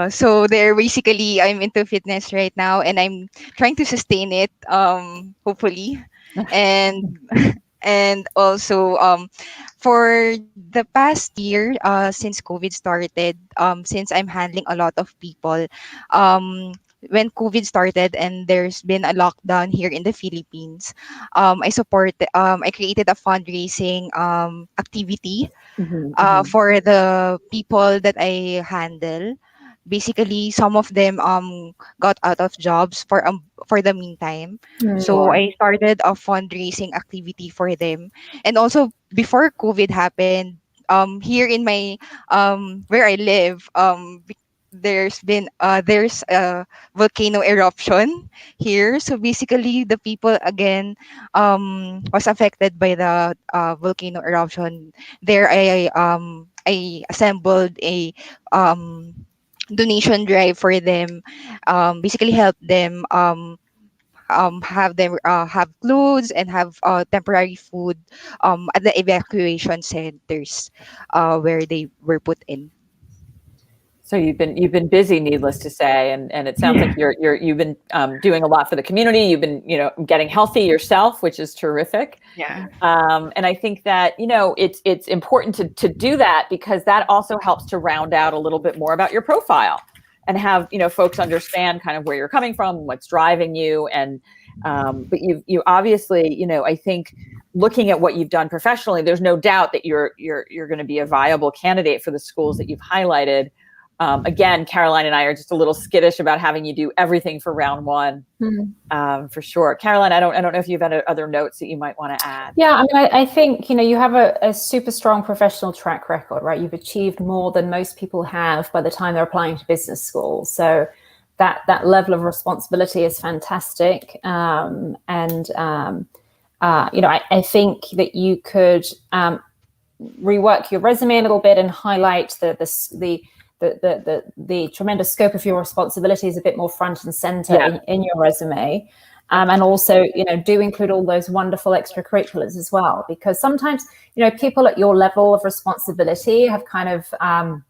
So there basically I'm into fitness right now and I'm trying to sustain it, hopefully. And and also for the past year, since COVID started, since I'm handling a lot of people, when COVID started and there's been a lockdown here in the Philippines, I created a fundraising activity for the people that I handle. Basically, some of them got out of jobs for the meantime. So I started a fundraising activity for them. And also before COVID happened, here in my where I live, there's a volcano eruption here. So basically the people again was affected by the volcano eruption. There I assembled a donation drive for them, basically help them have clothes and have temporary food at the evacuation centers where they were put in. So you've been busy, needless to say, and it sounds like you've been doing a lot for the community. You've been getting healthy yourself, which is terrific. Yeah. And I think that it's important to do that because that also helps to round out a little bit more about your profile and have folks understand kind of where you're coming from, what's driving you, and but you obviously I think looking at what you've done professionally, there's no doubt that you're going to be a viable candidate for the schools that you've highlighted. Again, Caroline and I are just a little skittish about having you do everything for round 1, for sure. Caroline, I don't know if you've had other notes that you might want to add. Yeah, I mean, I think you have a super strong professional track record, right? You've achieved more than most people have by the time they're applying to business school. So that level of responsibility is fantastic, I think that you could rework your resume a little bit and highlight the tremendous scope of your responsibilities a bit more front and center in your resume. And also, do include all those wonderful extracurriculars as well, because sometimes, people at your level of responsibility have kind of haven't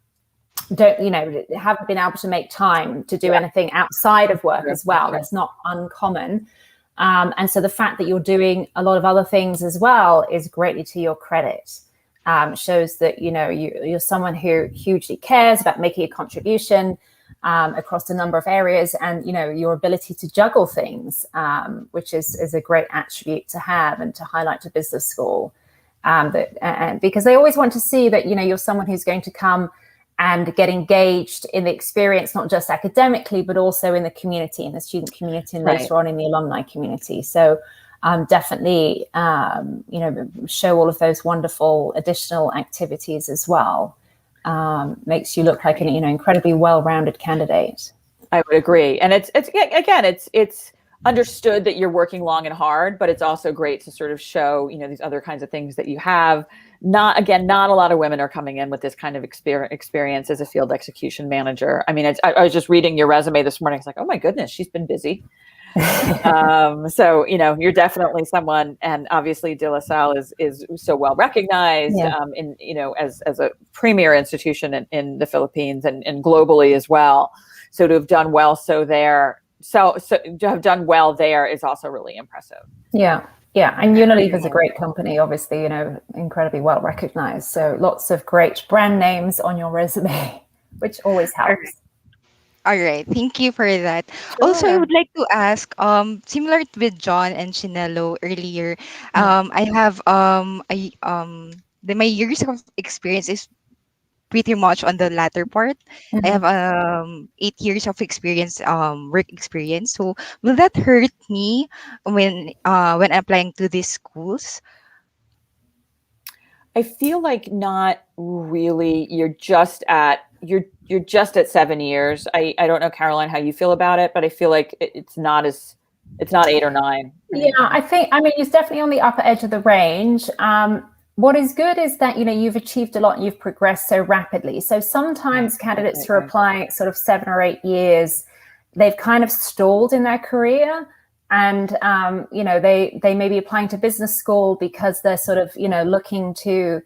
been able to make time to do anything outside of work as well. That's not uncommon. And so the fact that you're doing a lot of other things as well is greatly to your credit. Shows that you're someone who hugely cares about making a contribution across a number of areas, and your ability to juggle things, which is a great attribute to have and to highlight to business school, because they always want to see that you're someone who's going to come and get engaged in the experience, not just academically, but also in the community, in the student community, and later on in the alumni community. So definitely, show all of those wonderful additional activities as well. Makes you look like an incredibly well-rounded candidate. I would agree, and it's understood that you're working long and hard, but it's also great to sort of show these other kinds of things that you have. Not a lot of women are coming in with this kind of experience as a field execution manager. I mean, I was just reading your resume this morning. It's like, oh my goodness, she's been busy. So you're definitely someone, and obviously De La Salle is so well recognized as a premier institution in the Philippines and globally as well. So to have done well to have done well there is also really impressive. Yeah. Yeah, and Unilever is a great company, obviously, incredibly well recognized. So lots of great brand names on your resume, which always helps. All right, thank you for that. Also, I Sure. would like to ask, similar with John and Chanello earlier, I have my years of experience is pretty much on the latter part. I have 8 years of experience, work experience. So will that hurt me when applying to these schools? I feel like not really. You're just at 7 years. I don't know, Caroline, how you feel about it, but I feel like it's not 8 or 9. Yeah, I mean, it's definitely on the upper edge of the range. What is good is that, you've achieved a lot and you've progressed so rapidly. So sometimes candidates who are applying sort of 7 or 8 years, they've kind of stalled in their career. And, they may be applying to business school because they're sort of, looking to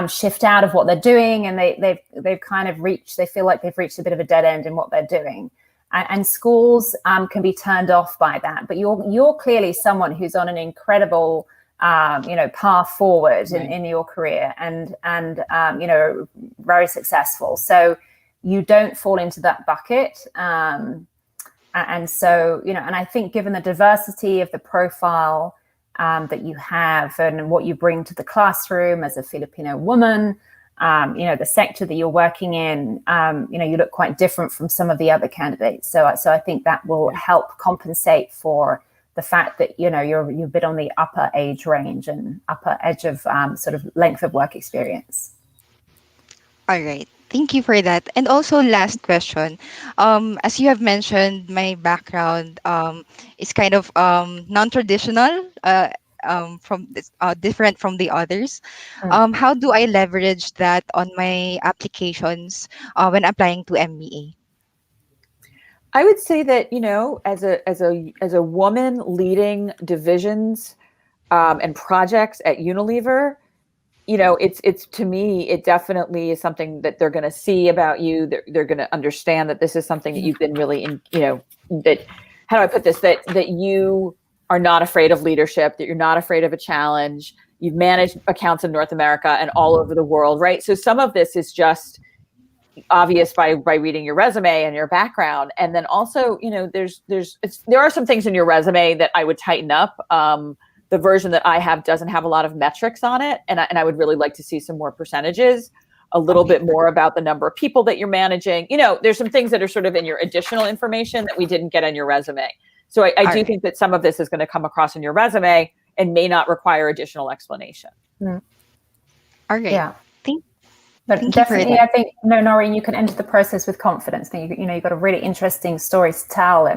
shift out of what they're doing. And they've kind of they feel like they've reached a bit of a dead end in what they're doing. And schools can be turned off by that. But you're clearly someone who's on an incredible path forward in your career and very successful. So you don't fall into that bucket. And so, and I think given the diversity of the profile that you have and what you bring to the classroom as a Filipino woman, the sector that you're working in, you look quite different from some of the other candidates. So I think that will help compensate for the fact that, you're a bit on the upper age range and upper edge of sort of length of work experience. All right. Thank you for that. And also, last question. As you have mentioned, my background is kind of non-traditional, different from the others. How do I leverage that on my applications when applying to MBA? I would say that, as a woman leading divisions and projects at Unilever, it's to me, it definitely is something that they're going to see about you. They're going to understand that this is something that you've been really that, how do I put this, that you are not afraid of leadership, that you're not afraid of a challenge. You've managed accounts in North America and all over the world, right? So some of this is just obvious by reading your resume and your background. And then also, there are some things in your resume that I would tighten up. The version that I have doesn't have a lot of metrics on it. And I would really like to see some more percentages, a little bit more about the number of people that you're managing. There's some things that are sort of in your additional information that we didn't get on your resume. So I do think that some of this is going to come across in your resume and may not require additional explanation. All right. Yeah. But Thank definitely, I think, Noreen, you can enter the process with confidence. You've got a really interesting story to tell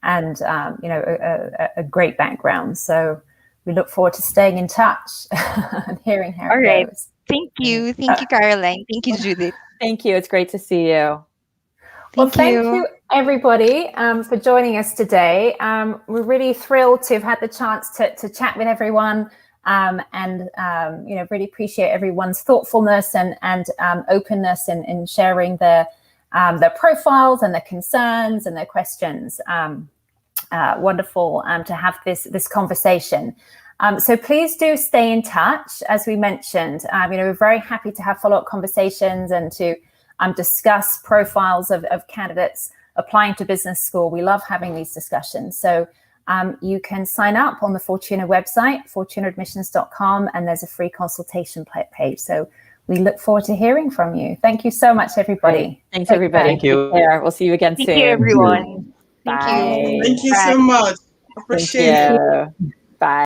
and a great background. So we look forward to staying in touch and hearing how it goes. Thank you. Thank you, Caroline. Thank you, Judith. Thank you. It's great to see you. Thank you, everybody, for joining us today. We're really thrilled to have had the chance to chat with everyone. Really appreciate everyone's thoughtfulness and openness in sharing their profiles and their concerns and their questions. Wonderful to have this conversation. So please do stay in touch. As we mentioned, we're very happy to have follow-up conversations and to discuss profiles of candidates applying to business school. We love having these discussions. So you can sign up on the Fortuna website, fortunaadmissions.com, and there's a free consultation page. So we look forward to hearing from you. Thank you so much, everybody. Great. Thanks, everybody. Thank you. Take care. We'll see you again soon. Thank you, everyone. Bye. Thank you so much. Appreciate it. Bye.